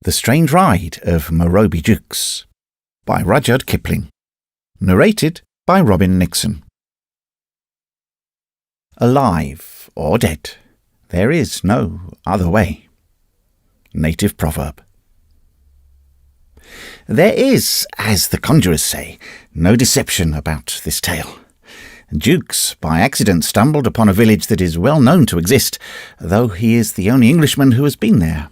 The Strange Ride of Morrowbie Jukes by Rudyard Kipling. Narrated by Robin Nixon. Alive or dead, there is no other way. Native proverb. There is, as the conjurers say, no deception about this tale. Jukes, by accident, stumbled upon a village that is well known to exist, though he is the only Englishman who has been there.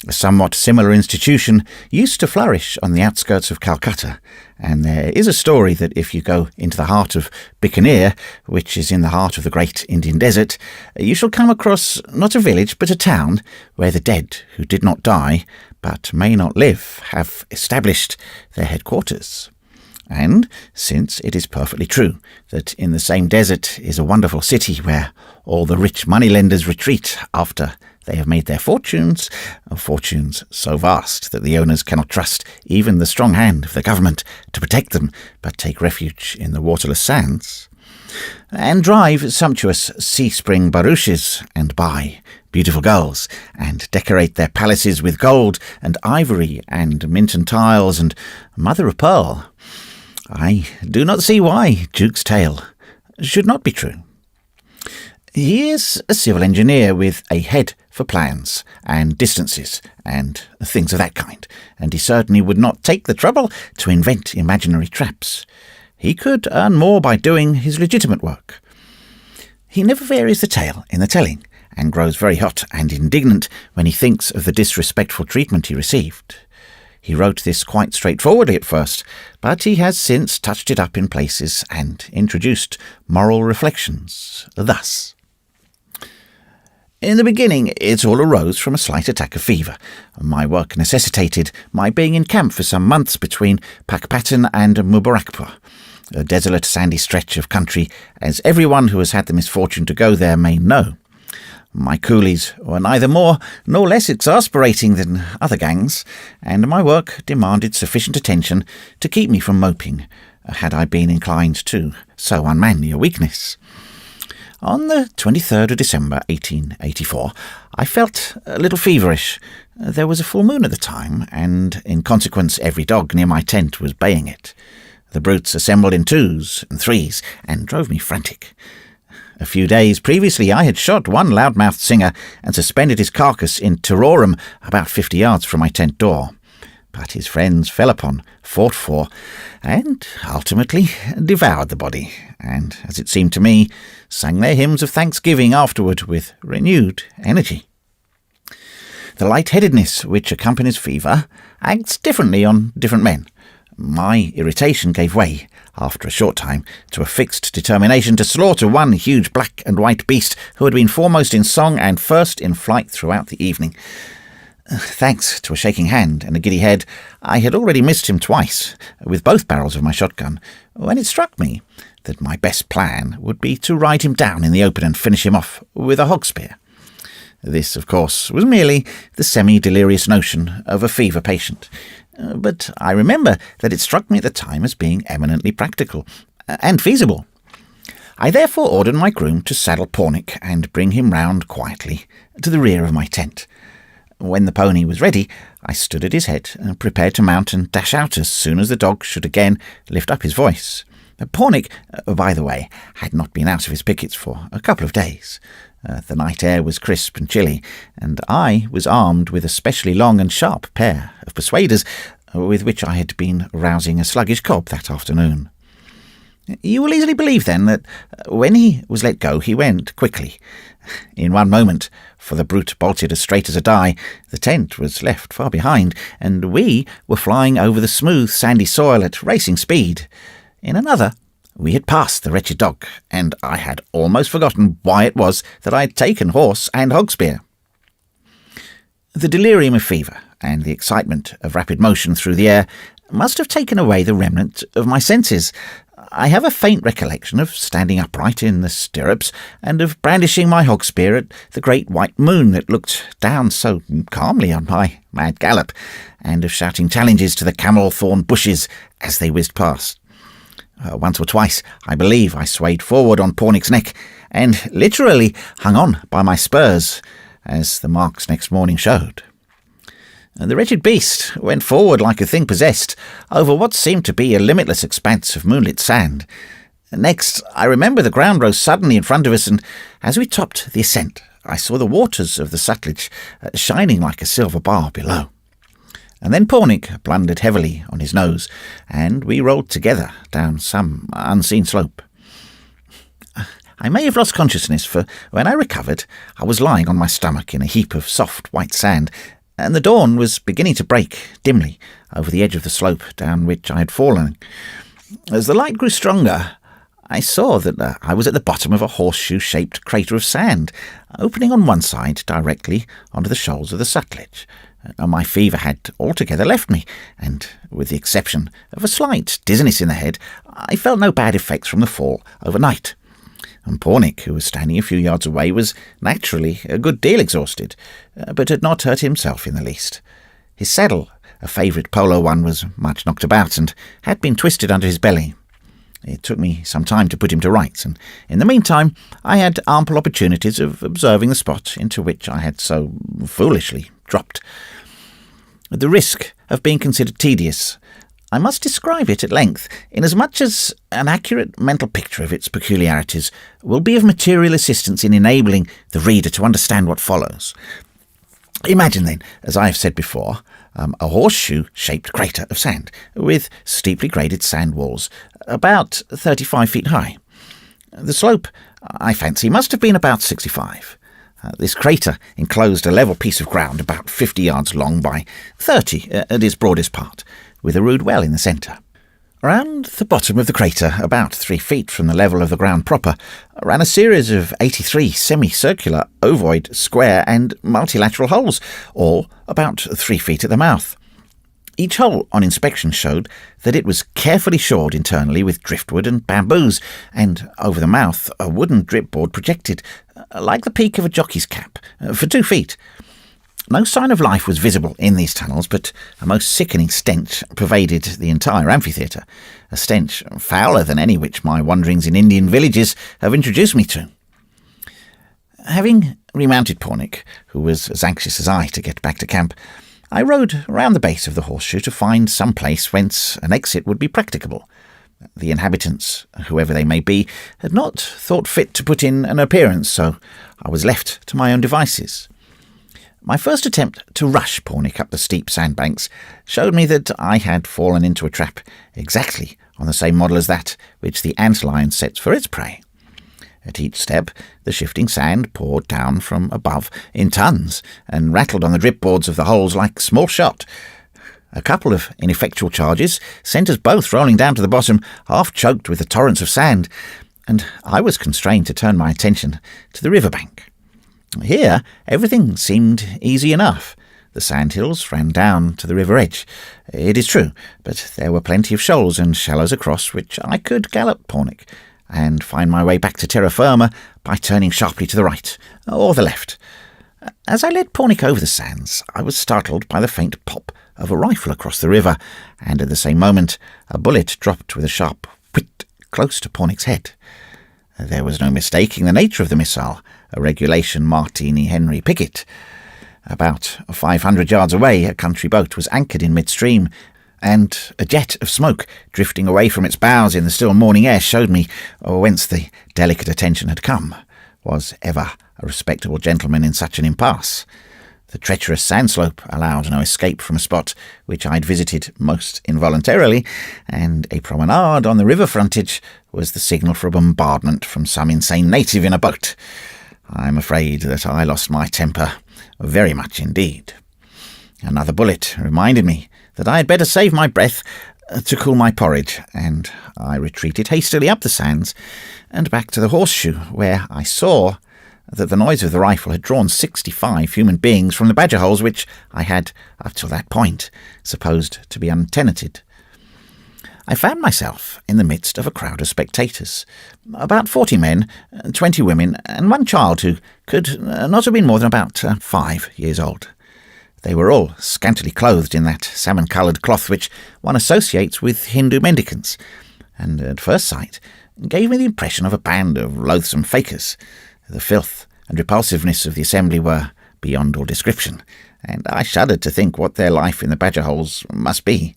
A somewhat similar institution used to flourish on the outskirts of Calcutta, and there is a story that if you go into the heart of Bikaner, which is in the heart of the great Indian desert, you shall come across not a village but a town where the dead who did not die but may not live have established their headquarters. And since it is perfectly true that in the same desert is a wonderful city where all the rich moneylenders retreat after they have made their fortunes so vast that the owners cannot trust even the strong hand of the government to protect them, but take refuge in the waterless sands, and drive sumptuous sea-spring barouches, and buy beautiful girls, and decorate their palaces with gold and ivory and Minton tiles and mother-of-pearl, I do not see why Jukes' tale should not be true. He is a civil engineer with a head for plans and distances and things of that kind, and he certainly would not take the trouble to invent imaginary traps. He could earn more by doing his legitimate work. He never varies the tale in the telling, and grows very hot and indignant when he thinks of the disrespectful treatment he received. He wrote this quite straightforwardly at first, but he has since touched it up in places and introduced moral reflections thus. In the beginning, it all arose from a slight attack of fever. My work necessitated my being in camp for some months between Pakpatan and Mubarakpur, a desolate sandy stretch of country, as everyone who has had the misfortune to go there may know. My coolies were neither more nor less exasperating than other gangs, and my work demanded sufficient attention to keep me from moping, had I been inclined to so unmanly a weakness. On the 23rd of December 1884, I felt a little feverish. There was a full moon at the time, and in consequence every dog near my tent was baying it. The brutes assembled in twos and threes, and drove me frantic. A few days previously I had shot one loudmouthed singer and suspended his carcass in terrorem about 50 yards from my tent door. But his friends fell upon, fought for, and ultimately devoured the body, and, as it seemed to me, sang their hymns of thanksgiving afterward with renewed energy. The lightheadedness which accompanies fever acts differently on different men. My irritation gave way, after a short time, to a fixed determination to slaughter one huge black and white beast who had been foremost in song and first in flight throughout the evening. Thanks to a shaking hand and a giddy head, I had already missed him twice, with both barrels of my shotgun, when it struck me that my best plan would be to ride him down in the open and finish him off with a hog spear. This, of course, was merely the semi-delirious notion of a fever patient, but I remember that it struck me at the time as being eminently practical and feasible. I therefore ordered my groom to saddle Pornic and bring him round quietly to the rear of my tent. When the pony was ready, I stood at his head and prepared to mount and dash out as soon as the dog should again lift up his voice. Pornic, by the way, had not been out of his pickets for a couple of days. The night air was crisp and chilly, and I was armed with a specially long and sharp pair of persuaders with which I had been rousing a sluggish cob that afternoon. You will easily believe, then, that when he was let go he went quickly. In one moment, for the brute bolted as straight as a die, the tent was left far behind, and we were flying over the smooth sandy soil at racing speed. In another, we had passed the wretched dog, and I had almost forgotten why it was that I had taken horse and hog spear. The delirium of fever and the excitement of rapid motion through the air must have taken away the remnant of my senses. I have a faint recollection of standing upright in the stirrups and of brandishing my hog spear at the great white moon that looked down so calmly on my mad gallop, and of shouting challenges to the camel-thorn bushes as they whizzed past. Once or twice, I believe, I swayed forward on Pornic's neck, and literally hung on by my spurs, as the marks next morning showed. The wretched beast went forward like a thing possessed, over what seemed to be a limitless expanse of moonlit sand. Next, I remember the ground rose suddenly in front of us, and as we topped the ascent, I saw the waters of the Sutlej shining like a silver bar below. And then Pornick blundered heavily on his nose, and we rolled together down some unseen slope. I may have lost consciousness, for when I recovered, I was lying on my stomach in a heap of soft white sand, and the dawn was beginning to break dimly over the edge of the slope down which I had fallen. As the light grew stronger, I saw that I was at the bottom of a horseshoe-shaped crater of sand, opening on one side directly onto the shoals of the Sutlej. My fever had altogether left me, and with the exception of a slight dizziness in the head, I felt no bad effects from the fall overnight. And Pornick, who was standing a few yards away, was naturally a good deal exhausted, but had not hurt himself in the least. His saddle, a favourite polo one, was much knocked about, and had been twisted under his belly. It took me some time to put him to rights, and in the meantime I had ample opportunities of observing the spot into which I had so foolishly dropped. At the risk of being considered tedious, I must describe it at length, inasmuch as an accurate mental picture of its peculiarities will be of material assistance in enabling the reader to understand what follows. Imagine, then, as I have said before, a horseshoe-shaped crater of sand, with steeply graded sand walls, about 35 feet high. The slope, I fancy, must have been about 65. This crater enclosed a level piece of ground about 50 yards long by 30 at its broadest part, with a rude well in the centre. Around the bottom of the crater, about 3 feet from the level of the ground proper, ran a series of 83 semicircular, ovoid, square and multilateral holes, all about 3 feet at the mouth. Each hole on inspection showed that it was carefully shored internally with driftwood and bamboos, and over the mouth a wooden dripboard projected, like the peak of a jockey's cap, for 2 feet. No sign of life was visible in these tunnels, but a most sickening stench pervaded the entire amphitheatre, a stench fouler than any which my wanderings in Indian villages have introduced me to. Having remounted Pornick, who was as anxious as I to get back to camp, I rode round the base of the horseshoe to find some place whence an exit would be practicable. The inhabitants, whoever they may be, had not thought fit to put in an appearance, so I was left to my own devices. My first attempt to rush Pornick up the steep sandbanks showed me that I had fallen into a trap exactly on the same model as that which the antlion sets for its prey. At each step, the shifting sand poured down from above in tons, and rattled on the dripboards of the holes like small shot. A couple of ineffectual charges sent us both rolling down to the bottom, half choked with the torrents of sand, and I was constrained to turn my attention to the river bank. Here, everything seemed easy enough. The sandhills ran down to the river edge, it is true, but there were plenty of shoals and shallows across which I could gallop Pornick, and find my way back to terra firma by turning sharply to the right, or the left. As I led Pornick over the sands, I was startled by the faint pop of a rifle across the river, and at the same moment a bullet dropped with a sharp whit close to Pornick's head. There was no mistaking the nature of the missile, a regulation Martini Henry picket. About 500 yards away, a country boat was anchored in midstream, and a jet of smoke drifting away from its bows in the still morning air showed me whence the delicate attention had come. Was ever a respectable gentleman in such an impasse? The treacherous sandslope allowed no escape from a spot which I had visited most involuntarily, and a promenade on the river frontage was the signal for a bombardment from some insane native in a boat. I am afraid that I lost my temper very much indeed. Another bullet reminded me that I had better save my breath to cool my porridge, and I retreated hastily up the sands and back to the horseshoe, where I saw that the noise of the rifle had drawn 65 human beings from the badger holes which I had, up till that point, supposed to be untenanted. I found myself in the midst of a crowd of spectators, about 40 men, 20 women, and one child who could not have been more than about 5 years old. They were all scantily clothed in that salmon-coloured cloth which one associates with Hindu mendicants, and at first sight gave me the impression of a band of loathsome fakirs. The filth and repulsiveness of the assembly were beyond all description, and I shuddered to think what their life in the badger holes must be.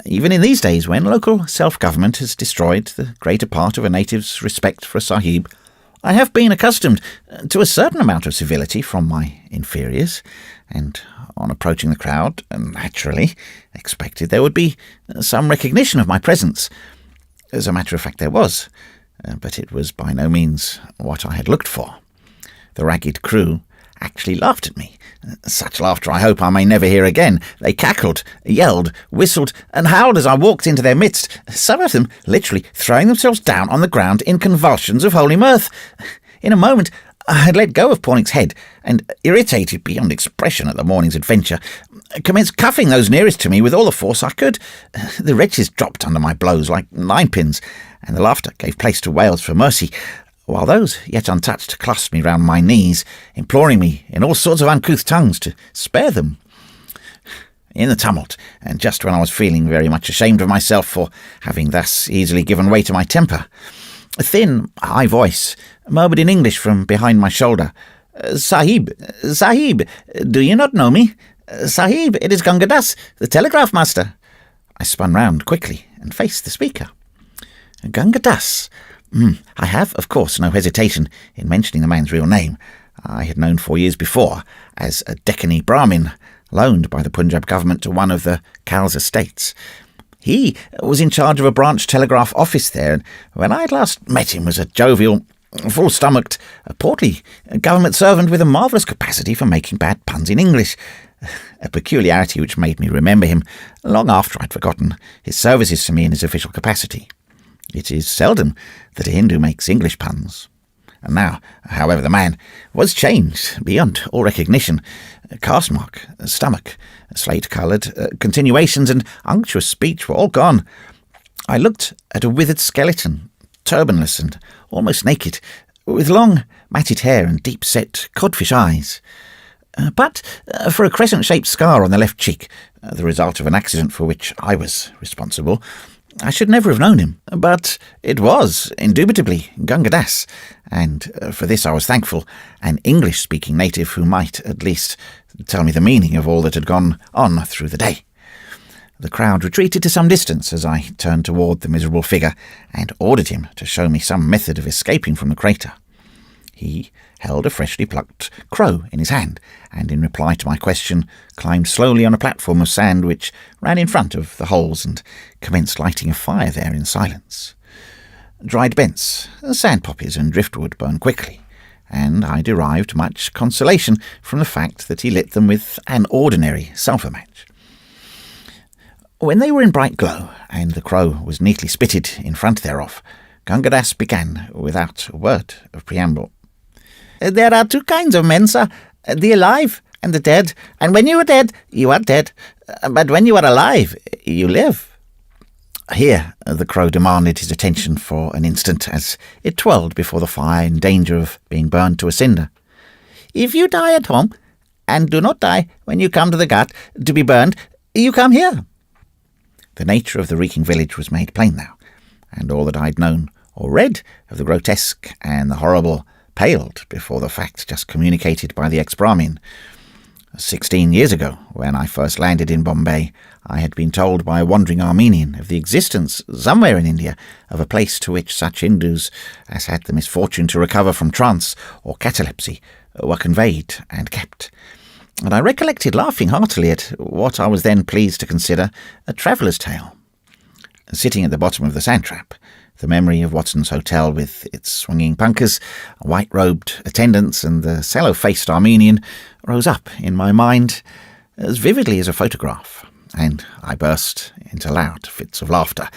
Even in these days, when local self-government has destroyed the greater part of a native's respect for a sahib, I have been accustomed to a certain amount of civility from my inferiors, and on approaching the crowd, naturally expected there would be some recognition of my presence. As a matter of fact, there was, but it was by no means what I had looked for. The ragged crew actually laughed at me. Such laughter I hope I may never hear again. They cackled, yelled, whistled, and howled as I walked into their midst, some of them literally throwing themselves down on the ground in convulsions of holy mirth. In a moment I had let go of Pornick's head, and, irritated beyond expression at the morning's adventure, commenced cuffing those nearest to me with all the force I could. The wretches dropped under my blows like ninepins, and the laughter gave place to wails for mercy, while those yet untouched clasped me round my knees, imploring me in all sorts of uncouth tongues to spare them. In the tumult, and just when I was feeling very much ashamed of myself for having thus easily given way to my temper, a thin, high voice murmured in English from behind my shoulder, "Sahib, Sahib, do you not know me? Sahib, it is Gunga Das, the telegraph master." I spun round quickly and faced the speaker. Gunga Das. I have, of course, no hesitation in mentioning the man's real name. I had known 4 years before as a Deccani Brahmin, loaned by the Punjab government to one of the Khalsa states. He was in charge of a branch telegraph office there, and when I had last met him was a jovial, full-stomached, portly government servant with a marvellous capacity for making bad puns in English, a peculiarity which made me remember him long after I'd forgotten his services to me in his official capacity. It is seldom that a Hindu makes English puns. And now, however, the man was changed beyond all recognition. Caste mark, stomach, slate-coloured, continuations and unctuous speech were all gone. I looked at a withered skeleton, turbanless and almost naked, with long, matted hair and deep-set codfish eyes. But for a crescent-shaped scar on the left cheek, the result of an accident for which I was responsible, I should never have known him, but it was, indubitably, Gunga Das, and for this I was thankful, an English-speaking native who might, at least, tell me the meaning of all that had gone on through the day. The crowd retreated to some distance as I turned toward the miserable figure and ordered him to show me some method of escaping from the crater. He held a freshly plucked crow in his hand, and in reply to my question climbed slowly on a platform of sand which ran in front of the holes and commenced lighting a fire there in silence. Dried bents, sand poppies and driftwood burn quickly, and I derived much consolation from the fact that he lit them with an ordinary sulphur match. When they were in bright glow, and the crow was neatly spitted in front thereof, Gunga Das began without a word of preamble. "There are two kinds of men, sir, the alive and the dead, and when you are dead, you are dead, but when you are alive, you live." Here the crow demanded his attention for an instant as it twirled before the fire in danger of being burned to a cinder. "If you die at home, and do not die when you come to the ghat to be burned, you come here." The nature of the reeking village was made plain now, and all that I'd known or read of the grotesque and the horrible paled before the fact just communicated by the ex-Brahmin. 16 years ago, when I first landed in Bombay, I had been told by a wandering Armenian of the existence, somewhere in India, of a place to which such Hindus as had the misfortune to recover from trance or catalepsy were conveyed and kept. And I recollected laughing heartily at what I was then pleased to consider a traveller's tale. Sitting at the bottom of the sand trap, the memory of Watson's Hotel with its swinging punkahs, white-robed attendants, and the sallow-faced Armenian rose up in my mind as vividly as a photograph, and I burst into loud fits of laughter.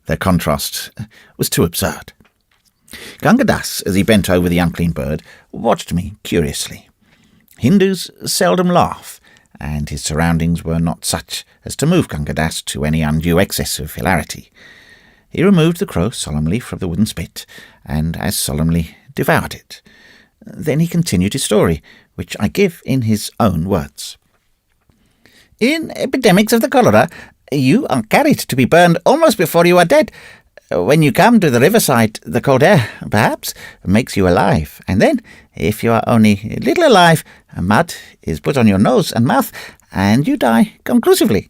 The contrast was too absurd. Gunga Das, as he bent over the unclean bird, watched me curiously. Hindus seldom laugh, and his surroundings were not such as to move Gunga Das to any undue excess of hilarity. He removed the crow solemnly from the wooden spit, and as solemnly devoured it. Then he continued his story, which I give in his own words. "In epidemics of the cholera, you are carried to be burned almost before you are dead. when you come to the riverside, the cold air, perhaps, makes you alive. And then, if you are only a little alive, mud is put on your nose and mouth, and you die conclusively.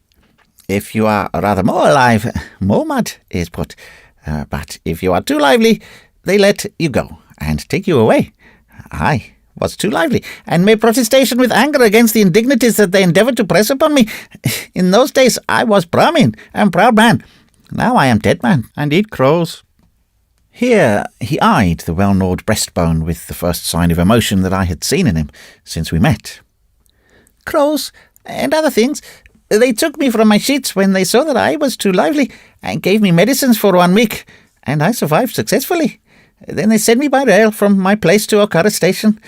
If you are rather more alive, more mud is put. But if you are too lively, they let you go and take you away. I was too lively, and made protestation with anger against the indignities that they endeavoured to press upon me. In those days I was Brahmin and proud man. Now I am dead man, and eat crows. Here he eyed the well-gnawed breastbone with the first sign of emotion that I had seen in him since we met. Crows, and other things. They took me from my sheets when they saw that I was too lively, and gave me medicines for 1 week, and I survived successfully. Then they sent me by rail from my place to Okara Station,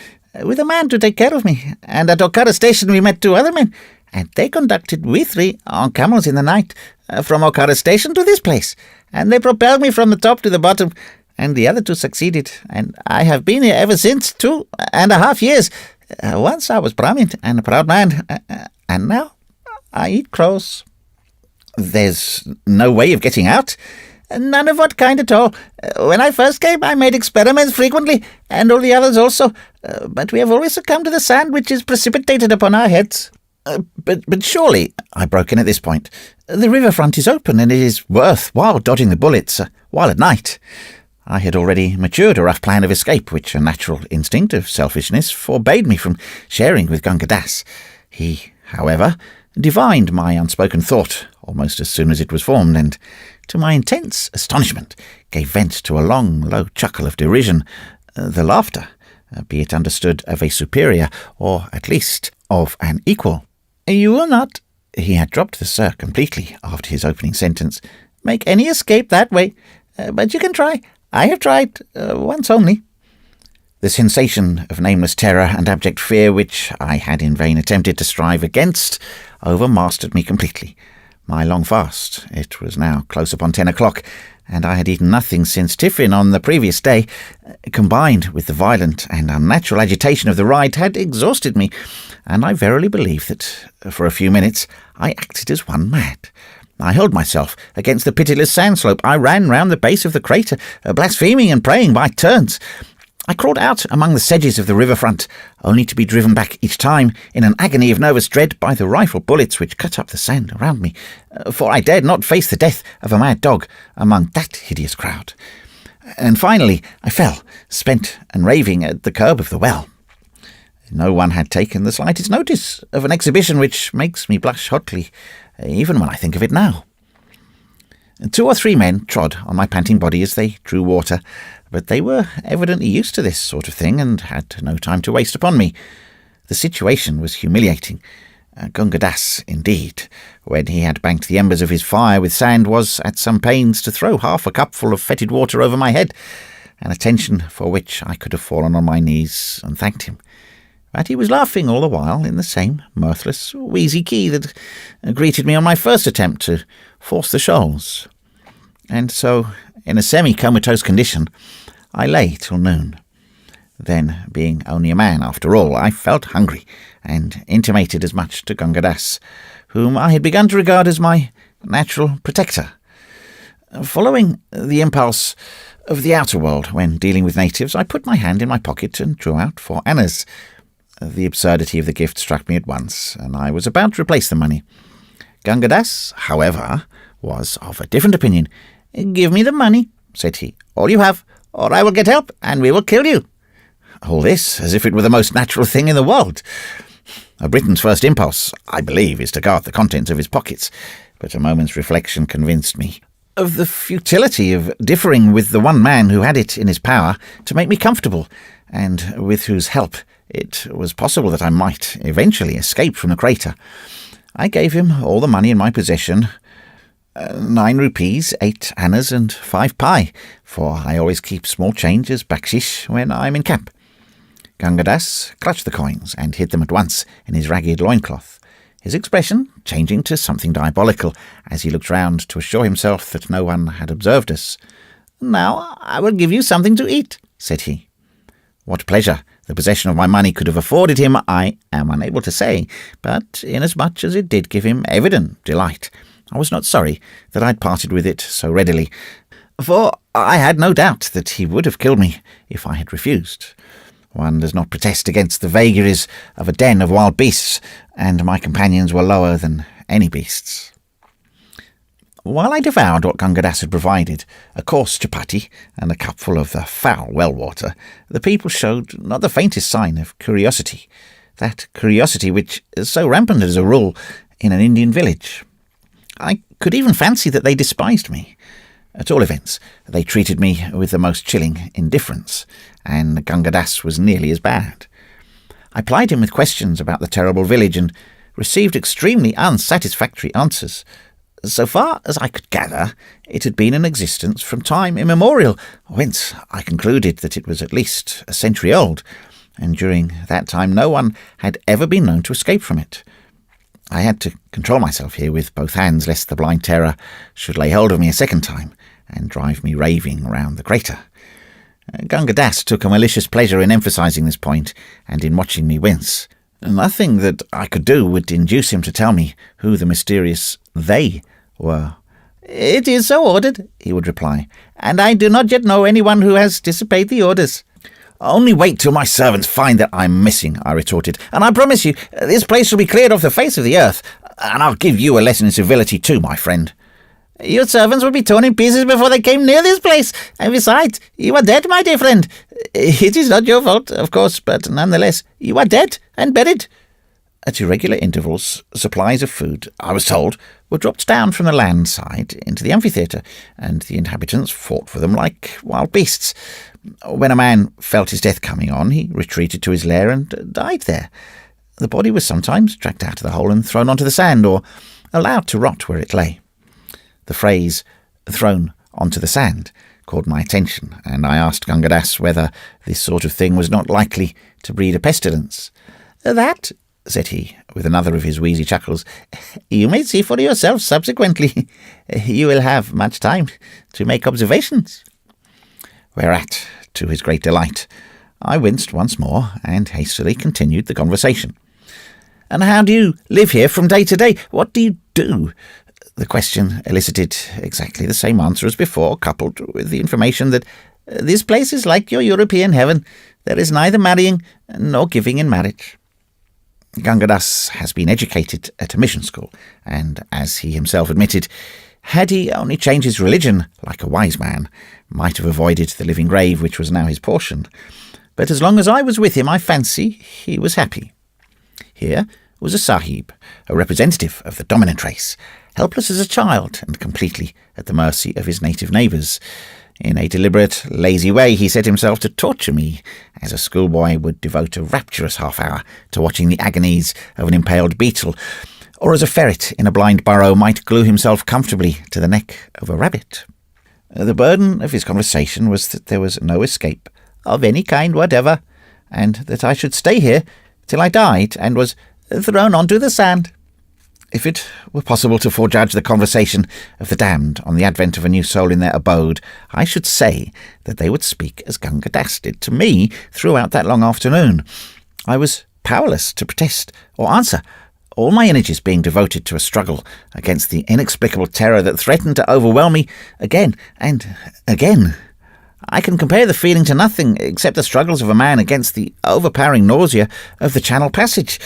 with a man to take care of me, and at Okara Station we met 2 other men, and they conducted we 3 on camels in the night, from Okara Station to this place, and they propelled me from the top to the bottom, and the other 2 succeeded, and I have been here ever since 2.5 years. Once I was Brahmin and a proud man, and now I eat crows. There's no way of getting out? None of what kind at all. When I first came, I made experiments frequently, and all the others also, but we have always succumbed to the sand which is precipitated upon our heads. But surely, I broke in at this point, the riverfront is open, and it is worthwhile dodging the bullets while at night. I had already matured a rough plan of escape, which a natural instinct of selfishness forbade me from sharing with Gunga Das. He, however, divined my unspoken thought almost as soon as it was formed, and, to my intense astonishment, gave vent to a long, low chuckle of derision, the laughter, be it understood, of a superior, or at least of an equal. You will not, he had dropped the sir completely after his opening sentence, make any escape that way, but you can try. I have tried, once only. The sensation of nameless terror and abject fear which I had in vain attempted to strive against overmastered me completely. My long fast, it was now close upon 10 o'clock, and I had eaten nothing since tiffin on the previous day, combined with the violent and unnatural agitation of the ride, had exhausted me, and I verily believe that, for a few minutes, I acted as one mad. I held myself against the pitiless sand slope. I ran round the base of the crater, blaspheming and praying by turns. I crawled out among the sedges of the riverfront, only to be driven back each time in an agony of nervous dread by the rifle bullets which cut up the sand around me, for I dared not face the death of a mad dog among that hideous crowd. And finally I fell, spent and raving, at the curb of the well. No one had taken the slightest notice of an exhibition which makes me blush hotly, even when I think of it now. 2 or 3 men trod on my panting body as they drew water, but they were evidently used to this sort of thing, and had no time to waste upon me. The situation was humiliating. Gunga Das, indeed, when he had banked the embers of his fire with sand, was at some pains to throw half a cupful of fetid water over my head, an attention for which I could have fallen on my knees and thanked him. But he was laughing all the while in the same mirthless, wheezy key that greeted me on my first attempt to force the shoals. And so, in a semi-comatose condition, I lay till noon. Then, being only a man after all, I felt hungry, and intimated as much to Gunga Das, whom I had begun to regard as my natural protector. Following the impulse of the outer world when dealing with natives, I put my hand in my pocket and drew out 4 annas. The absurdity of the gift struck me at once, and I was about to replace the money. Gunga Das, however, was of a different opinion. "Give me the money," said he, "all you have, or I will get help, and we will kill you." All this as if it were the most natural thing in the world. A Briton's first impulse, I believe, is to guard the contents of his pockets, but a moment's reflection convinced me of the futility of differing with the one man who had it in his power to make me comfortable, and with whose help it was possible that I might eventually escape from the crater. I gave him all the money in my possession, 9 rupees, 8 annas, and 5 pi, for I always keep small change as bakshish when I am in camp. Gunga Das clutched the coins and hid them at once in his ragged loincloth, his expression changing to something diabolical as he looked round to assure himself that no one had observed us. "Now I will give you something to eat," said he. What pleasure the possession of my money could have afforded him, I am unable to say, but inasmuch as it did give him evident delight, I was not sorry that I had parted with it so readily. for I had no doubt that he would have killed me if I had refused. One does not protest against the vagaries of a den of wild beasts, and my companions were lower than any beasts. While I devoured what Gunga Das had provided, a coarse chapati and a cupful of the foul well water, the people showed not the faintest sign of curiosity, that curiosity which is so rampant as a rule in an Indian village. I could even fancy that they despised me. At all events, they treated me with the most chilling indifference, and Gunga Das was nearly as bad. I plied him with questions about the terrible village and received extremely unsatisfactory answers. So far as I could gather, it had been in existence from time immemorial, whence I concluded that it was at least a century old, and during that time no one had ever been known to escape from it. I had to control myself here with both hands, lest the blind terror should lay hold of me a second time and drive me raving round the crater. Gunga Das took a malicious pleasure in emphasizing this point and in watching me wince. Nothing that I could do would induce him to tell me who the mysterious they were. "It is so ordered," he would reply, "and I do not yet know anyone who has disobeyed the orders." "Only wait till my servants find that I'm missing," I retorted, "and I promise you this place shall be cleared off the face of the earth, and I'll give you a lesson in civility too, my friend." "Your servants would be torn in pieces before they came near this place, and besides, you are dead, my dear friend. It is not your fault, of course, but nonetheless, you are dead and buried." At irregular intervals, supplies of food, I was told, were dropped down from the land side into the amphitheatre, and the inhabitants fought for them like wild beasts. When a man felt his death coming on, he retreated to his lair and died there. The body was sometimes dragged out of the hole and thrown onto the sand, or allowed to rot where it lay. The phrase, "thrown onto the sand," caught my attention, and I asked Gunga Das whether this sort of thing was not likely to breed a pestilence. "That," said he, with another of his wheezy chuckles, "you may see for yourself subsequently. You will have much time to make observations." Whereat, to his great delight, I winced once more and hastily continued the conversation. "And how do you live here from day to day? What do you do?" The question elicited exactly the same answer as before, coupled with the information that this place is like your European heaven. There is neither marrying nor giving in marriage. Gunga Das has been educated at a mission school, and, as he himself admitted, had he only changed his religion like a wise man, might have avoided the living grave which was now his portion. But as long as I was with him, I fancy he was happy. Here was a sahib, a representative of the dominant race, helpless as a child and completely at the mercy of his native neighbours. In a deliberate, lazy way, he set himself to torture me, as a schoolboy would devote a rapturous half-hour to watching the agonies of an impaled beetle, or as a ferret in a blind burrow might glue himself comfortably to the neck of a rabbit. The burden of his conversation was that there was no escape of any kind whatever, and that I should stay here till I died and was thrown onto the sand. If it were possible to forejudge the conversation of the damned on the advent of a new soul in their abode, I should say that they would speak as Gunga Das did to me throughout that long afternoon. I was powerless to protest or answer, all my energies being devoted to a struggle against the inexplicable terror that threatened to overwhelm me again and again. I can compare the feeling to nothing except the struggles of a man against the overpowering nausea of the Channel Passage.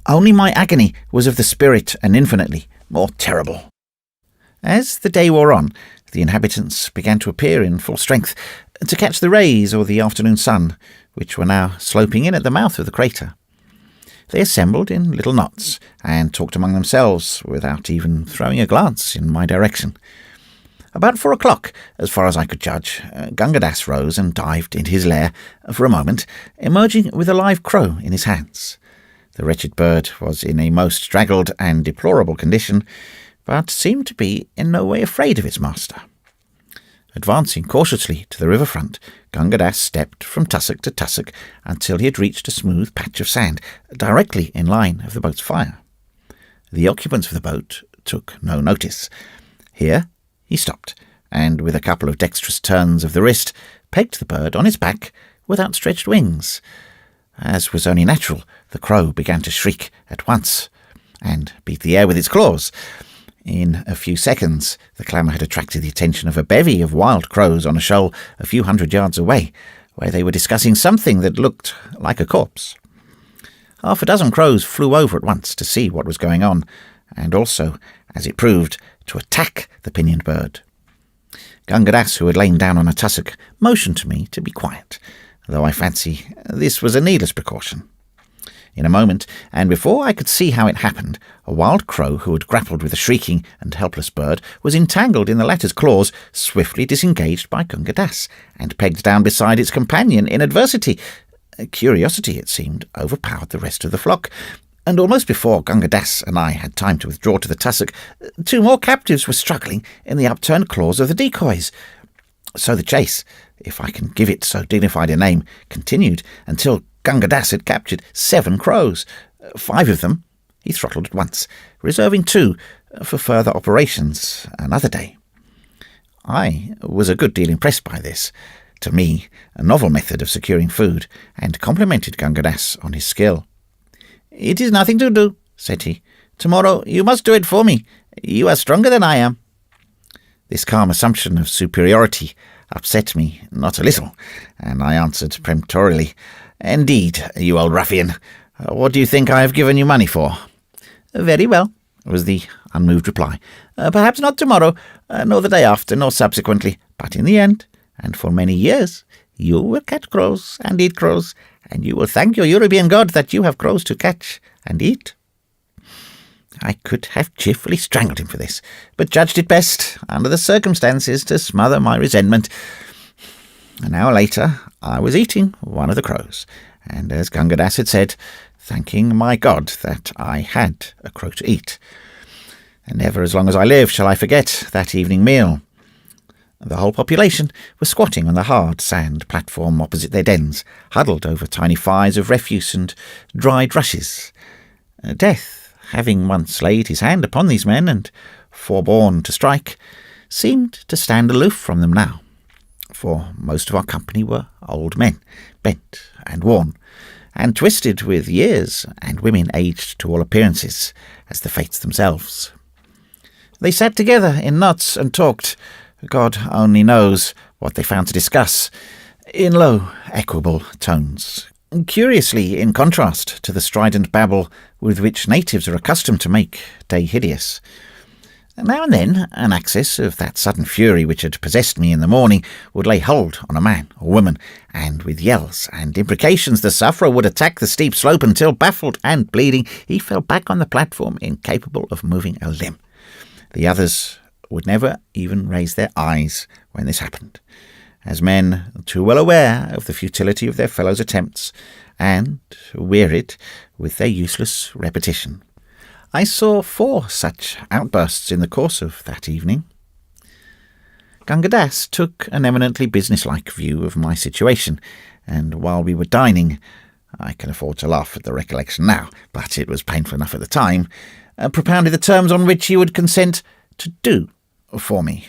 Only my agony was of the spirit and infinitely more terrible. As the day wore on, the inhabitants began to appear in full strength to catch the rays of the afternoon sun, which were now sloping in at the mouth of the crater. They assembled in little knots and talked among themselves without even throwing a glance in my direction. About 4 o'clock, as far as I could judge, Gunga Das rose and dived into his lair for a moment, emerging with a live crow in his hands. The wretched bird was in a most draggled and deplorable condition, but seemed to be in no way afraid of its master. Advancing cautiously to the riverfront, Gunga Das stepped from tussock to tussock until he had reached a smooth patch of sand, directly in line of the boat's fire. The occupants of the boat took no notice. Here he stopped, and with a couple of dexterous turns of the wrist, pegged the bird on its back with outstretched wings. As was only natural, the crow began to shriek at once, and beat the air with its claws. In a few seconds, the clamour had attracted the attention of a bevy of wild crows on a shoal a few hundred yards away, where they were discussing something that looked like a corpse. Half a dozen crows flew over at once to see what was going on, and also, as it proved, to attack the pinioned bird. Gunga Das, who had lain down on a tussock, motioned to me to be quiet, though I fancy this was a needless precaution. In a moment, and before I could see how it happened, a wild crow who had grappled with the shrieking and helpless bird was entangled in the latter's claws, swiftly disengaged by Gunga Das, and pegged down beside its companion in adversity. Curiosity, it seemed, overpowered the rest of the flock, and almost before Gunga Das and I had time to withdraw to the tussock, 2 more captives were struggling in the upturned claws of the decoys. So the chase, if I can give it so dignified a name, continued until Gunga Das had captured 7 crows. 5 of them he throttled at once, reserving 2 for further operations another day. I was a good deal impressed by this, to me, a novel method of securing food, and complimented Gunga Das on his skill. "It is nothing to do," said he. "Tomorrow you must do it for me. You are stronger than I am." This calm assumption of superiority upset me not a little, and I answered peremptorily, "Indeed, you old ruffian. What do you think I have given you money for?" "Very well," was the unmoved reply. "Perhaps not tomorrow, nor the day after, nor subsequently, but in the end, and for many years, you will catch crows and eat crows, and you will thank your European God that you have crows to catch and eat." I could have cheerfully strangled him for this, but judged it best, under the circumstances, to smother my resentment. An hour later, I was eating one of the crows, and as Gunga Das had said, thanking my God that I had a crow to eat. And never as long as I live shall I forget that evening meal. The whole population was squatting on the hard sand platform opposite their dens, huddled over tiny fires of refuse and dried rushes. Death, having once laid his hand upon these men and forborne to strike, seemed to stand aloof from them now, for most of our company were old men, bent and worn, and twisted with years, and women aged to all appearances as the fates themselves. They sat together in knots and talked, God only knows what they found to discuss, in low, equable tones, curiously in contrast to the strident babble with which natives are accustomed to make day hideous. Now and then, an access of that sudden fury which had possessed me in the morning would lay hold on a man or woman, and with yells and imprecations the sufferer would attack the steep slope until, baffled and bleeding, he fell back on the platform, incapable of moving a limb. The others would never even raise their eyes when this happened, as men too well aware of the futility of their fellows' attempts, and wearied with their useless repetition. I saw 4 such outbursts in the course of that evening. Gunga Das took an eminently businesslike view of my situation, and while we were dining, I can afford to laugh at the recollection now, but it was painful enough at the time, propounded the terms on which he would consent to do for me.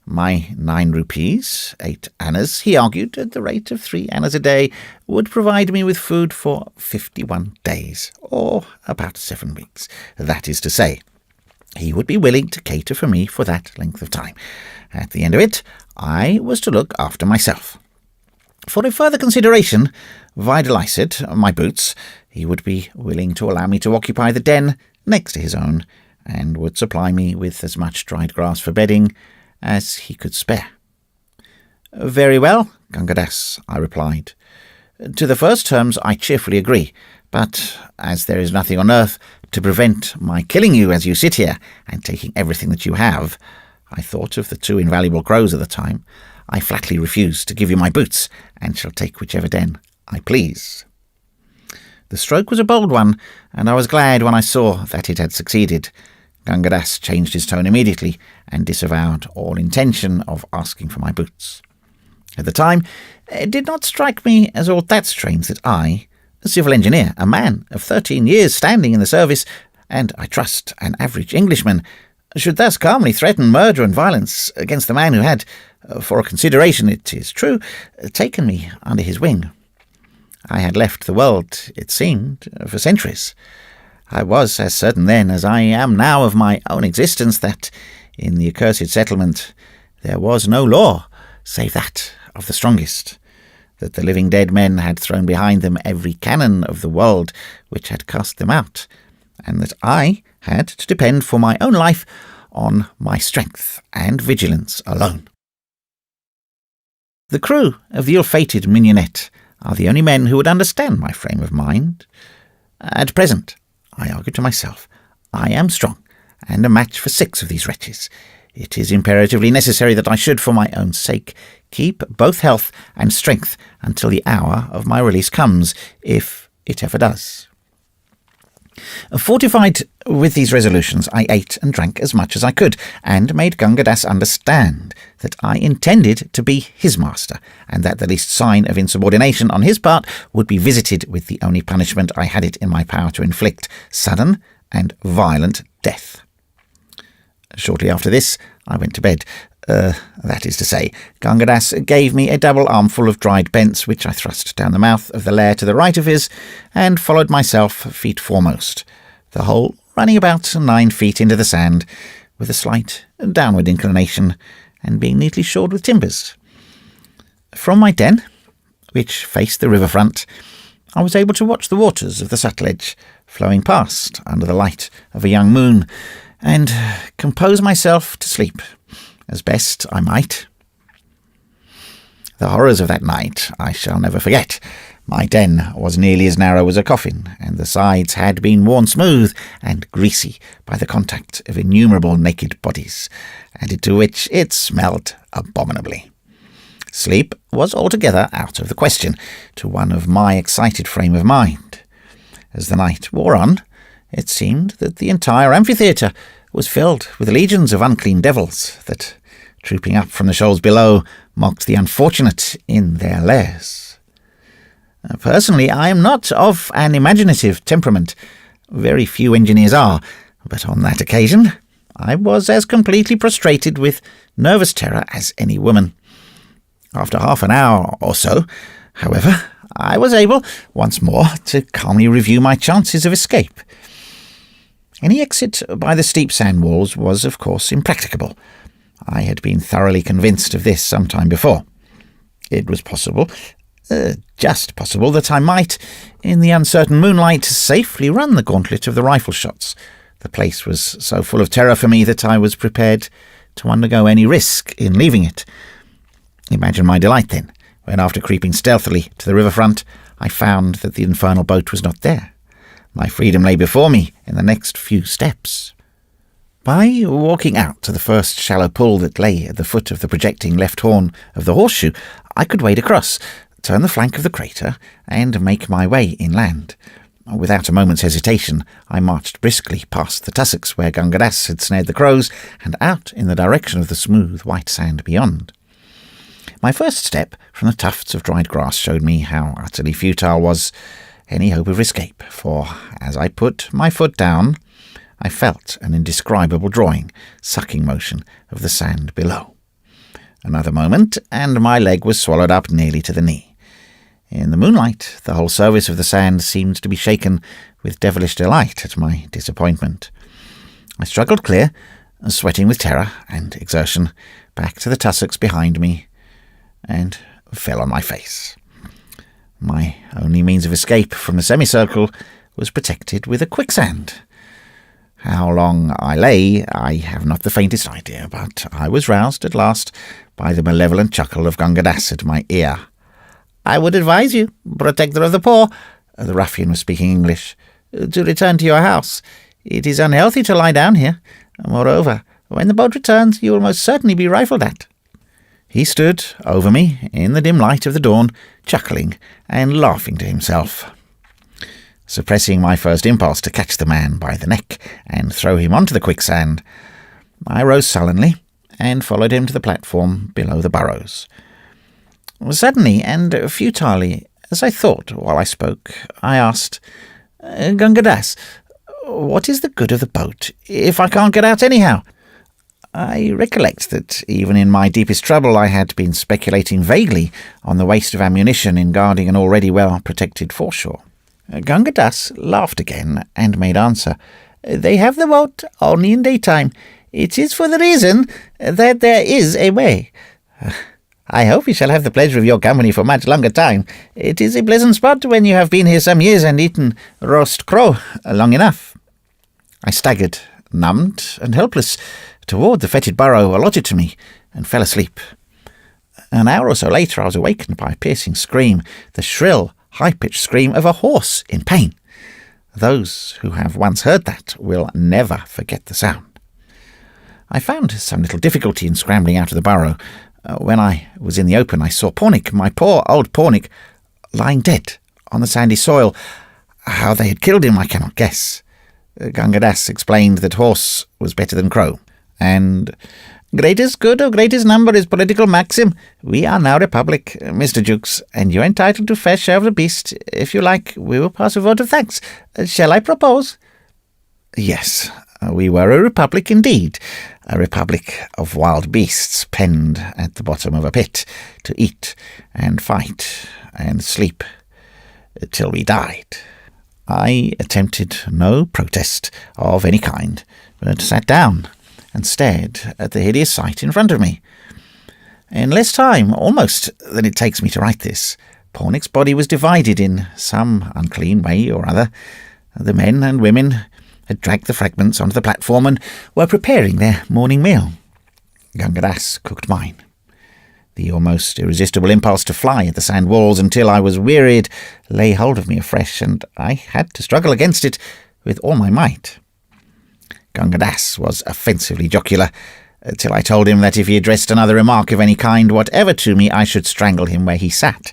My 9 rupees, 8 annas, he argued, at the rate of 3 annas a day, would provide me with food for 51 days, or about 7 weeks. That is to say, he would be willing to cater for me for that length of time. At the end of it, I was to look after myself. For a further consideration, viz. my boots, he would be willing to allow me to occupy the den next to his own, and would supply me with as much dried grass for bedding as he could spare. "Very well, Gunga Das," I replied. "To the first terms I cheerfully agree, but as there is nothing on earth to prevent my killing you as you sit here and taking everything that you have," I thought of the 2 invaluable crows at the time, "I flatly refuse to give you my boots, and shall take whichever den I please." The stroke was a bold one, and I was glad when I saw that it had succeeded. Gunga Das changed his tone immediately, and disavowed all intention of asking for my boots. At the time, it did not strike me as all that strange that I, a civil engineer, a man of 13 years standing in the service, and, I trust, an average Englishman, should thus calmly threaten murder and violence against the man who had, for a consideration, it is true, taken me under his wing. I had left the world, it seemed, for centuries. I was as certain then as I am now of my own existence that in the accursed settlement there was no law save that of the strongest, that the living dead men had thrown behind them every canon of the world which had cast them out, and that I had to depend for my own life on my strength and vigilance alone. The crew of the ill-fated mignonette are the only men who would understand my frame of mind. At present, I argued to myself, I am strong, and a match for 6 of these wretches. It is imperatively necessary that I should, for my own sake, keep both health and strength until the hour of my release comes, if it ever does. Fortified with these resolutions, I ate and drank as much as I could, and made Gunga Dass understand that I intended to be his master, and that the least sign of insubordination on his part would be visited with the only punishment I had it in my power to inflict, sudden and violent death. Shortly after this, I went to bed. That is to say, Gunga Dass gave me a double armful of dried bents, which I thrust down the mouth of the lair to the right of his, and followed myself feet foremost, the whole running about 9 feet into the sand, with a slight downward inclination, and being neatly shored with timbers. From my den, which faced the river front, I was able to watch the waters of the Sutlej flowing past under the light of a young moon, and compose myself to sleep as best I might. The horrors of that night I shall never forget. My den was nearly as narrow as a coffin, and the sides had been worn smooth and greasy by the contact of innumerable naked bodies, added to which it smelt abominably. Sleep was altogether out of the question to one of my excited frame of mind. As the night wore on, it seemed that the entire amphitheatre was filled with legions of unclean devils that, trooping up from the shoals below, mocked the unfortunate in their lairs. Personally, I am not of an imaginative temperament. Very few engineers are, but on that occasion I was as completely prostrated with nervous terror as any woman. After half an hour or so, however, I was able once more to calmly review my chances of escape. Any exit by the steep sand walls was, of course, impracticable. I had been thoroughly convinced of this some time before. It was possible, just possible, that I might, in the uncertain moonlight, safely run the gauntlet of the rifle shots. The place was so full of terror for me that I was prepared to undergo any risk in leaving it. Imagine my delight, then, when, after creeping stealthily to the river front, I found that the infernal boat was not there. My freedom lay before me in the next few steps. By walking out to the first shallow pool that lay at the foot of the projecting left horn of the horseshoe, I could wade across, turn the flank of the crater, and make my way inland. Without a moment's hesitation, I marched briskly past the tussocks where Gunga Dass had snared the crows, and out in the direction of the smooth white sand beyond. My first step from the tufts of dried grass showed me how utterly futile was any hope of escape, for as I put my foot down, I felt an indescribable drawing, sucking motion of the sand below. Another moment, and my leg was swallowed up nearly to the knee. In the moonlight, the whole surface of the sand seemed to be shaken with devilish delight at my disappointment. I struggled clear, sweating with terror and exertion, back to the tussocks behind me, and fell on my face. My only means of escape from the semicircle was protected with a quicksand. How long I lay, I have not the faintest idea, but I was roused at last by the malevolent chuckle of Gunga Dass at my ear. "I would advise you, protector of the poor," the ruffian was speaking English, "to return to your house. It is unhealthy to lie down here. Moreover, when the boat returns, you will most certainly be rifled at." He stood over me in the dim light of the dawn, chuckling and laughing to himself. Suppressing my first impulse to catch the man by the neck and throw him onto the quicksand, I rose sullenly and followed him to the platform below the burrows. Suddenly and futilely, as I thought while I spoke, I asked, "Gunga Dass, what is the good of the boat if I can't get out anyhow?" I recollect that even in my deepest trouble I had been speculating vaguely on the waste of ammunition in guarding an already well-protected foreshore. Gunga Das laughed again and made answer. "They have the vote only in daytime. It is for the reason that there is a way. I hope we shall have the pleasure of your company for much longer time. It is a pleasant spot when you have been here some years and eaten roast crow long enough." I staggered, numbed and helpless, toward the fetid burrow allotted to me, and fell asleep. An hour or so later I was awakened by a piercing scream, the shrill, high-pitched scream of a horse in pain. Those who have once heard that will never forget the sound. I found some little difficulty in scrambling out of the burrow. When I was in the open, I saw Pornick, my poor old Pornick, lying dead on the sandy soil. How they had killed him I cannot guess. Gunga Das explained that horse was better than crow, and "Greatest good or greatest number is political maxim. We are now republic, Mr. Jukes, and you're entitled to fair share of the beast. If you like, we will pass a vote of thanks. Shall I propose?" Yes, we were a republic indeed, a republic of wild beasts penned at the bottom of a pit to eat and fight and sleep till we died. I attempted no protest of any kind, but sat down and stared at the hideous sight in front of me. In less time, almost, than it takes me to write this, Pornick's body was divided in some unclean way or other. The men and women had dragged the fragments onto the platform and were preparing their morning meal. Gunga Das cooked mine. The almost irresistible impulse to fly at the sand walls until I was wearied lay hold of me afresh, and I had to struggle against it with all my might. Gunga Das was offensively jocular, till I told him that if he addressed another remark of any kind whatever to me, I should strangle him where he sat.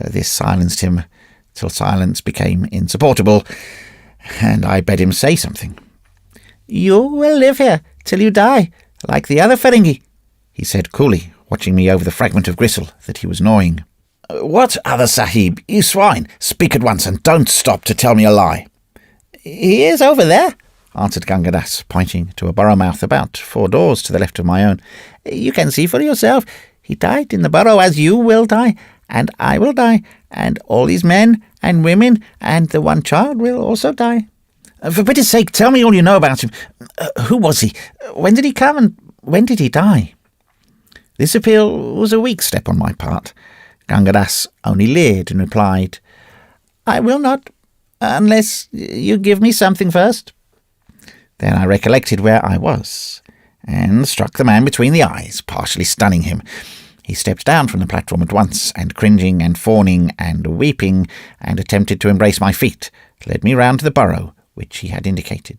This silenced him till silence became insupportable, and I bade him say something. "You will live here till you die, like the other Ferengi," he said coolly, watching me over the fragment of gristle that he was gnawing. "What other Sahib? You swine! Speak at once, and don't stop to tell me a lie." "He is over there," answered Gunga Das, pointing to a burrow mouth about 4 doors to the left of my own. "You can see for yourself. He died in the burrow as you will die, and I will die, and all these men and women and the one child will also die." "For pity's sake, tell me all you know about him. Who was he? When did he come, and when did he die?" This appeal was a weak step on my part. Gunga Das only leered and replied, "I will not, unless you give me something first." Then I recollected where I was, and struck the man between the eyes, partially stunning him. He stepped down from the platform at once, and cringing and fawning and weeping, and attempted to embrace my feet, led me round to the burrow which he had indicated.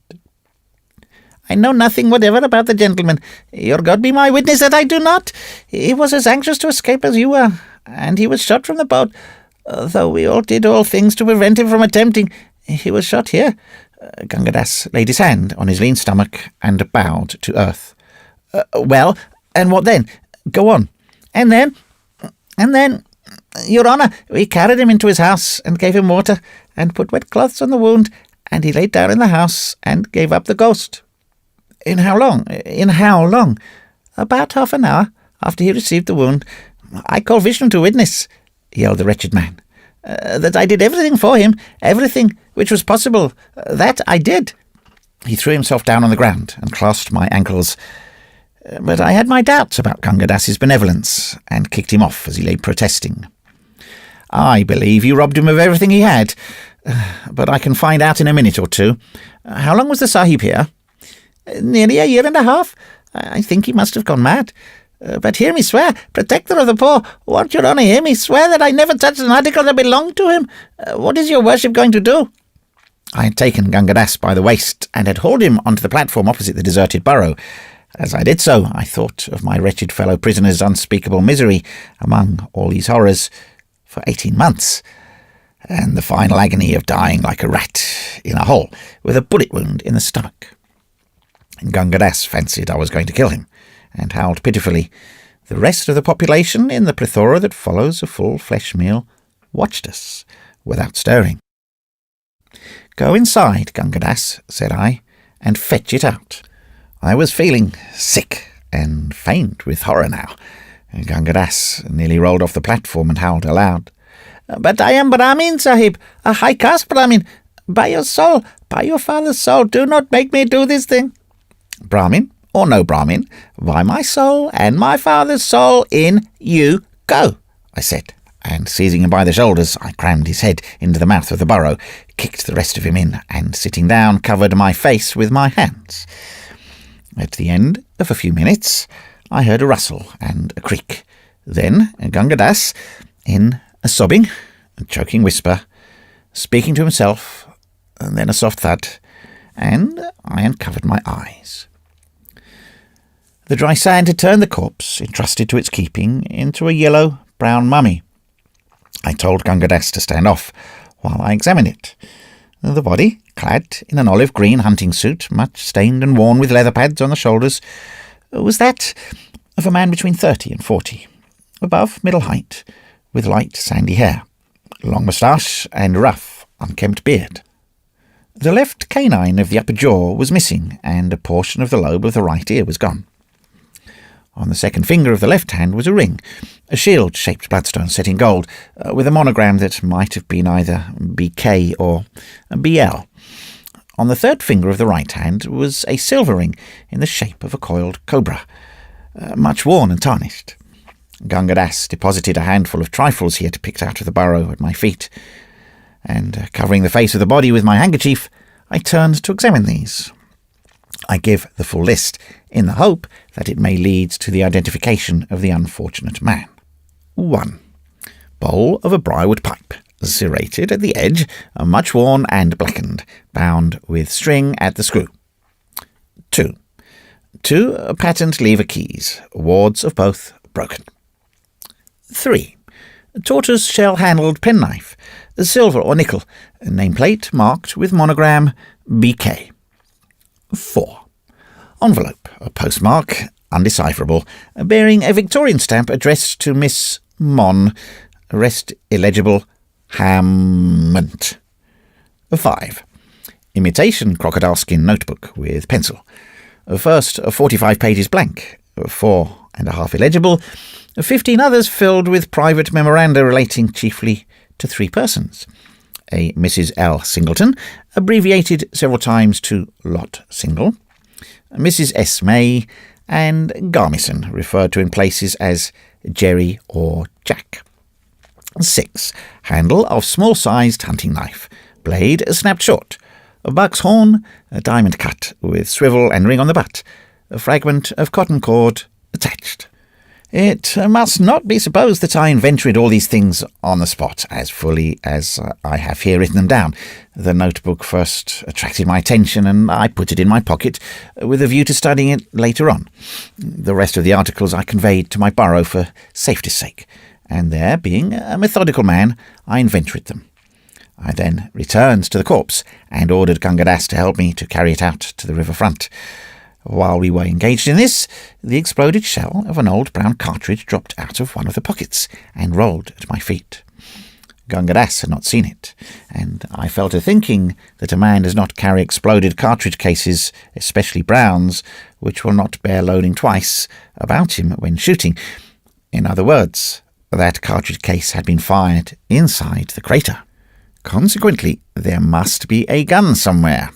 "I know nothing whatever about the gentleman. Your God be my witness that I do not. He was as anxious to escape as you were, and he was shot from the boat. Though we all did all things to prevent him from attempting, he was shot here." Gunga Das laid his hand on his lean stomach and bowed to earth. "Well, and what then? Go on." And then, Your Honour, we carried him into his house and gave him water and put wet cloths on the wound, and he laid down in the house and gave up the ghost." In how long?" "About half an hour after he received the wound. I call Vishnu to witness," yelled the wretched man, "that I did everything for him, everything which was possible. That I did." He threw himself down on the ground and clasped my ankles. But I had my doubts about Gunga Das's benevolence, and kicked him off as he lay protesting. "I believe you robbed him of everything he had, but I can find out in a minute or two. How long was the Sahib here?" "Nearly a year and a half. I think he must have gone mad. But hear me swear, protector of the poor, won't your honour hear me swear that I never touched an article that belonged to him? What is your worship going to do?" I had taken Gunga Das by the waist, and had hauled him onto the platform opposite the deserted burrow. As I did so, I thought of my wretched fellow prisoner's unspeakable misery among all these horrors for 18 months, and the final agony of dying like a rat in a hole with a bullet wound in the stomach. Gunga Das fancied I was going to kill him, and howled pitifully. The rest of the population, in the plethora that follows a full flesh meal, watched us without stirring. "Go inside, Gunga Das," said I, "and fetch it out." I was feeling sick and faint with horror now. Gunga Das nearly rolled off the platform and howled aloud. "But I am Brahmin, Sahib, a high-caste Brahmin. By your soul, by your father's soul, do not make me do this thing." "Brahmin or no Brahmin, by my soul and my father's soul, in you go," I said, and seizing him by the shoulders, I crammed his head into the mouth of the burrow, kicked the rest of him in, and sitting down, covered my face with my hands. At the end of a few minutes, I heard a rustle and a creak. Then Gunga Das, in a sobbing and choking whisper, speaking to himself, and then a soft thud, and I uncovered my eyes. The dry sand had turned the corpse, entrusted to its keeping, into a yellow-brown mummy. I told Gunga Das to stand off while I examined it. The body, clad in an olive-green hunting suit, much stained and worn with leather pads on the shoulders, was that of a man between 30 and 40, above middle height, with light sandy hair, long moustache, and rough, unkempt beard. The left canine of the upper jaw was missing, and a portion of the lobe of the right ear was gone. On the second finger of the left hand was a ring, a shield-shaped bloodstone set in gold, with a monogram that might have been either BK or BL. On the third finger of the right hand was a silver ring in the shape of a coiled cobra, much worn and tarnished. Gunga Das deposited a handful of trifles he had picked out of the burrow at my feet, and covering the face of the body with my handkerchief, I turned to examine these. I give the full list, in the hope that it may lead to the identification of the unfortunate man. 1. Bowl of a briarwood pipe, serrated at the edge, much worn and blackened, bound with string at the screw. 2. 2 patent lever keys, wards of both broken. 3. Tortoise shell-handled penknife, silver or nickel, nameplate marked with monogram BK. 4. Envelope, a postmark, undecipherable, bearing a Victorian stamp addressed to Miss Mon, rest illegible, Hammond. 5. Imitation crocodile skin notebook with pencil. First 45 pages blank, 4.5 illegible, 15 others filled with private memoranda relating chiefly to 3 persons. A Mrs. L. Singleton, abbreviated several times to Lot Single, Mrs. S. May, and Garmison, referred to in places as Jerry or Jack. 6. Handle of small-sized hunting knife, blade snapped short, a buck's horn, a diamond cut with swivel and ring on the butt, a fragment of cotton cord attached. It must not be supposed that I inventoried all these things on the spot, as fully as I have here written them down. The notebook first attracted my attention, and I put it in my pocket, with a view to studying it later on. The rest of the articles I conveyed to my burrow for safety's sake, and there, being a methodical man, I inventoried them. I then returned to the corpse, and ordered Gunga Das to help me to carry it out to the river front. While we were engaged in this, the exploded shell of an old brown cartridge dropped out of one of the pockets and rolled at my feet. Gunga Das had not seen it, and I fell to thinking that a man does not carry exploded cartridge cases, especially browns, which will not bear loading twice, about him when shooting. In other words, that cartridge case had been fired inside the crater. Consequently, there must be a gun somewhere.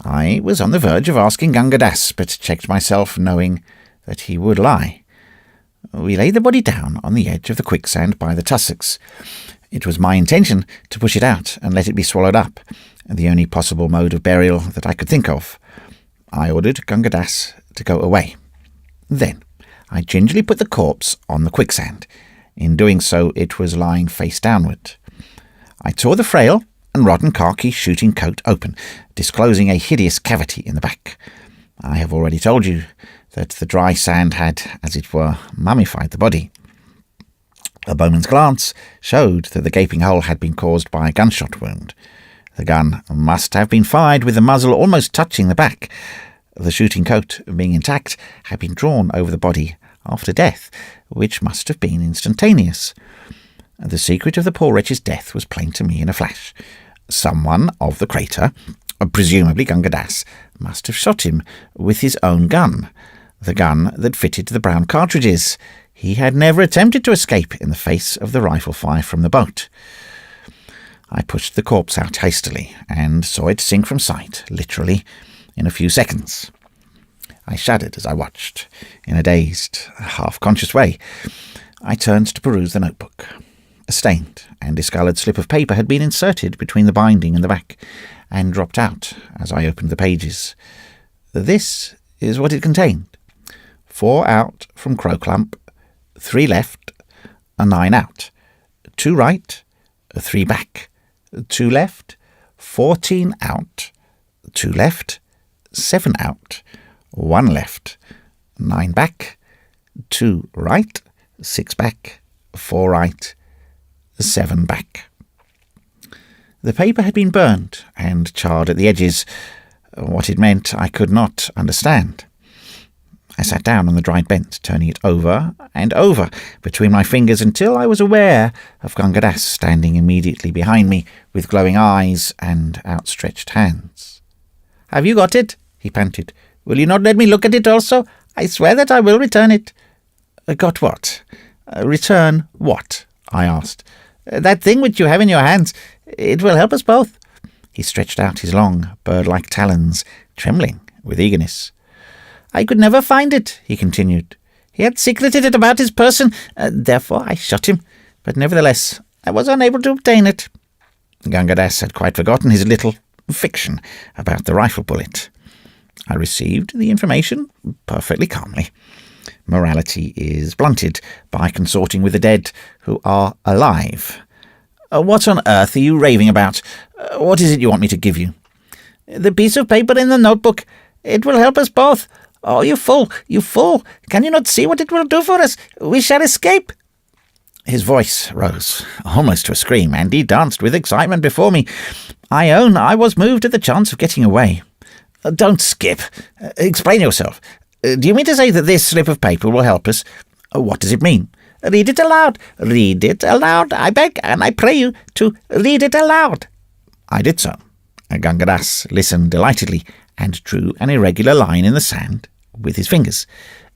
I was on the verge of asking Gunga Das, but checked myself, knowing that he would lie. We laid the body down on the edge of the quicksand by the tussocks. It was my intention to push it out and let it be swallowed up, the only possible mode of burial that I could think of. I ordered Gunga Das to go away. Then I gingerly put the corpse on the quicksand. In doing so, it was lying face downward. I tore the frail and rotten khaki shooting coat open, disclosing a hideous cavity in the back. I have already told you that the dry sand had, as it were, mummified the body. A bowman's glance showed that the gaping hole had been caused by a gunshot wound. The gun must have been fired with the muzzle almost touching the back. The shooting coat, being intact, had been drawn over the body after death, which must have been instantaneous. The secret of the poor wretch's death was plain to me in a flash. Someone of the crater, presumably Gunga Das, must have shot him with his own gun, the gun that fitted the brown cartridges. He had never attempted to escape in the face of the rifle fire from the boat. I pushed the corpse out hastily and saw it sink from sight, literally, in a few seconds. I shuddered as I watched, in a dazed, half-conscious way. I turned to peruse the notebook. A stained and discoloured slip of paper had been inserted between the binding and the back, and dropped out as I opened the pages. This is what it contained. 4 out from Crowclump, 3 left, a 9 out, 2 right, 3 back, 2 left, 14 out, 2 left, 7 out, 1 left, 9 back, 2 right, 6 back, 4 right, 7 back. The paper had been burnt and charred at the edges. What it meant I could not understand. I sat down on the dried bent, turning it over and over between my fingers until I was aware of Gunga Das standing immediately behind me with glowing eyes and outstretched hands. "Have you got it?" he panted. "Will you not let me look at it also? I swear that I will return it." "Got what?" "Return what?" I asked. "That thing which you have in your hands. It will help us both." He stretched out his long, bird-like talons, trembling with eagerness. "I could never find it," he continued. "He had secreted it about his person, therefore I shot him, but nevertheless I was unable to obtain it." Gunga Das had quite forgotten his little fiction about the rifle bullet. I received the information perfectly calmly. Morality is blunted by consorting with the dead who are alive. "What on earth are you raving about? What is it you want me to give you?" "The piece of paper in the notebook. It will help us both. Oh, you fool, you fool! Can you not see what it will do for us? We shall escape!" His voice rose, almost to a scream, and he danced with excitement before me. I own I was moved at the chance of getting away. "Don't skip. Explain yourself. Do you mean to say that this slip of paper will help us? What does it mean?" "Read it aloud. Read it aloud. I beg and I pray you to read it aloud." I did so. Gunga Das listened delightedly and drew an irregular line in the sand with his fingers.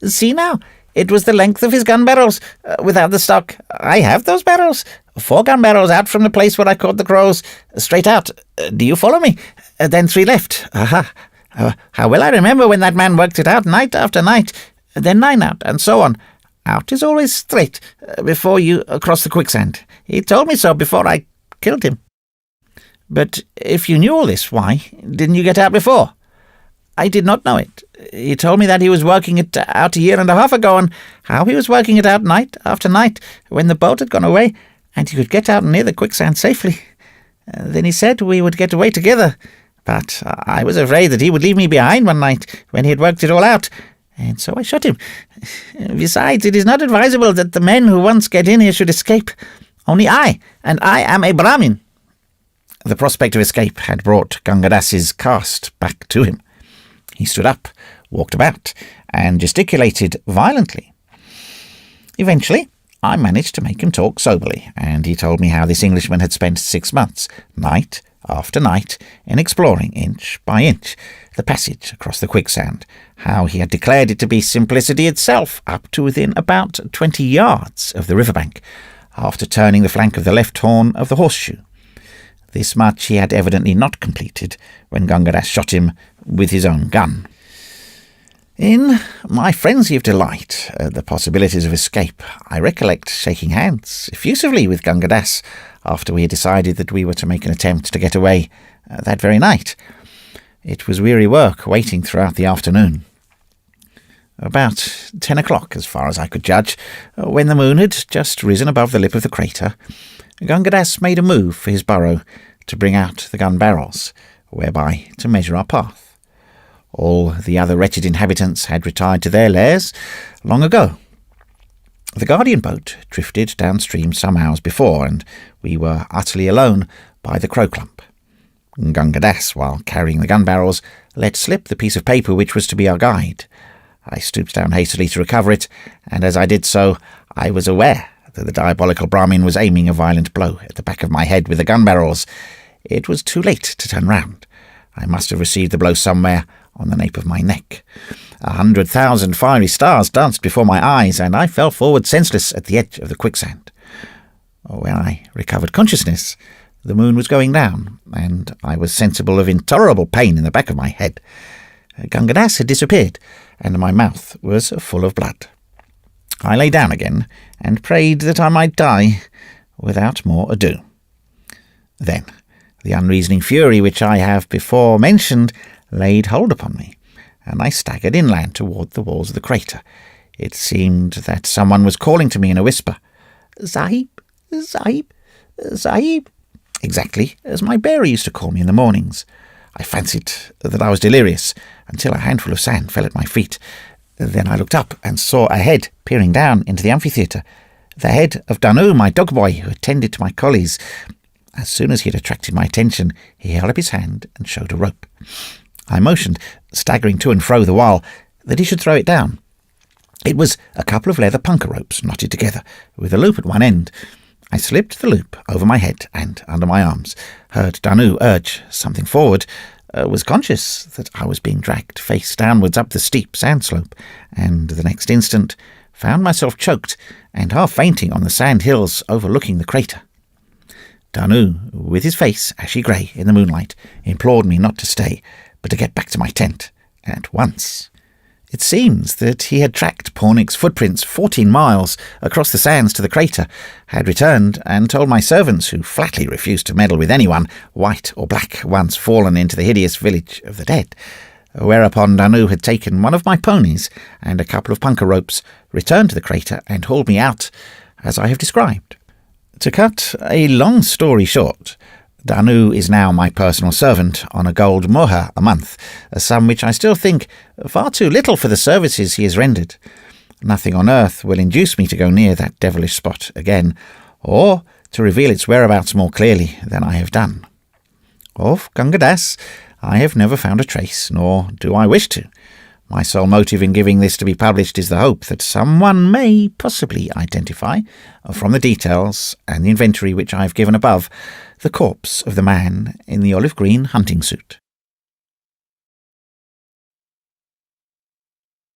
"See now, it was the length of his gun barrels, without the stock. I have those barrels. 4 gun barrels out from the place where I caught the crows, straight out. Do you follow me? Then 3 left. Aha! How well I remember when that man worked it out night after night. Then 9 out, and so on. Out is always straight, before you cross the quicksand. He told me so before I killed him." "But if you knew all this, why didn't you get out before?" "I did not know it. He told me that he was working it out a year and a half ago, and how he was working it out night after night when the boat had gone away, and he could get out near the quicksand safely. Then he said we would get away together, but I was afraid that he would leave me behind one night when he had worked it all out, and so I shot him. Besides, it is not advisable that the men who once get in here should escape. Only I, and I am a Brahmin." The prospect of escape had brought Gunga Das's caste back to him. He stood up, walked about, and gesticulated violently. Eventually, I managed to make him talk soberly, and he told me how this Englishman had spent 6 months, night after night, in exploring, inch by inch, the passage across the quicksand, how he had declared it to be simplicity itself, up to within about 20 yards of the riverbank, after turning the flank of the left horn of the horseshoe. This much he had evidently not completed when Gunga Das shot him with his own gun. In my frenzy of delight at the possibilities of escape, I recollect shaking hands effusively with Gunga Das after we had decided that we were to make an attempt to get away that very night. It was weary work waiting throughout the afternoon. About 10 o'clock, as far as I could judge, when the moon had just risen above the lip of the crater, Gunga Das made a move for his burrow to bring out the gun barrels, whereby to measure our path. All the other wretched inhabitants had retired to their lairs long ago. The Guardian boat drifted downstream some hours before, and we were utterly alone by the Crowclump. Gunga Das, while carrying the gun barrels, let slip the piece of paper which was to be our guide. I stooped down hastily to recover it, and as I did so, I was aware that the diabolical Brahmin was aiming a violent blow at the back of my head with the gun barrels. It was too late to turn round. I must have received the blow somewhere on the nape of my neck. 100,000 fiery stars danced before my eyes, and I fell forward senseless at the edge of the quicksand. When I recovered consciousness, The moon was going down, and I was sensible of intolerable pain in the back of my head. Gunga Dass had disappeared, and my mouth was full of blood. I lay down again, and prayed that I might die without more ado. Then the unreasoning fury which I have before mentioned laid hold upon me, and I staggered inland toward the walls of the crater. It seemed that someone was calling to me in a whisper, "Sahib, Sahib, Sahib," exactly as my bearer used to call me in the mornings. I fancied that I was delirious until a handful of sand fell at my feet. Then I looked up and saw a head peering down into the amphitheatre, the head of Danu, my dog boy, who attended to my collies. As soon as he had attracted my attention, he held up his hand and showed a rope. I motioned, staggering to and fro the while, that he should throw it down. It was a couple of leather punka ropes knotted together, with a loop at one end. I slipped the loop over my head and under my arms, heard Danu urge something forward, was conscious that I was being dragged face downwards up the steep sand slope, and the next instant found myself choked and half fainting on the sand hills overlooking the crater. Danu, with his face ashy grey in the moonlight, implored me not to stay, but to get back to my tent at once. It seems that he had tracked Pornick's footprints 14 miles across the sands to the crater, had returned and told my servants, who flatly refused to meddle with anyone, white or black, once fallen into the hideous village of the dead. Whereupon Danu had taken one of my ponies and a couple of punka ropes, returned to the crater, and hauled me out, as I have described. To cut a long story short, Danu is now my personal servant on a gold moha a month, a sum which I still think far too little for the services he has rendered. Nothing on earth will induce me to go near that devilish spot again, or to reveal its whereabouts more clearly than I have done. Of Gunga Dass I have never found a trace, nor do I wish to. My sole motive in giving this to be published is the hope that someone may possibly identify, from the details and the inventory which I have given above, the corpse of the man in the olive-green hunting suit.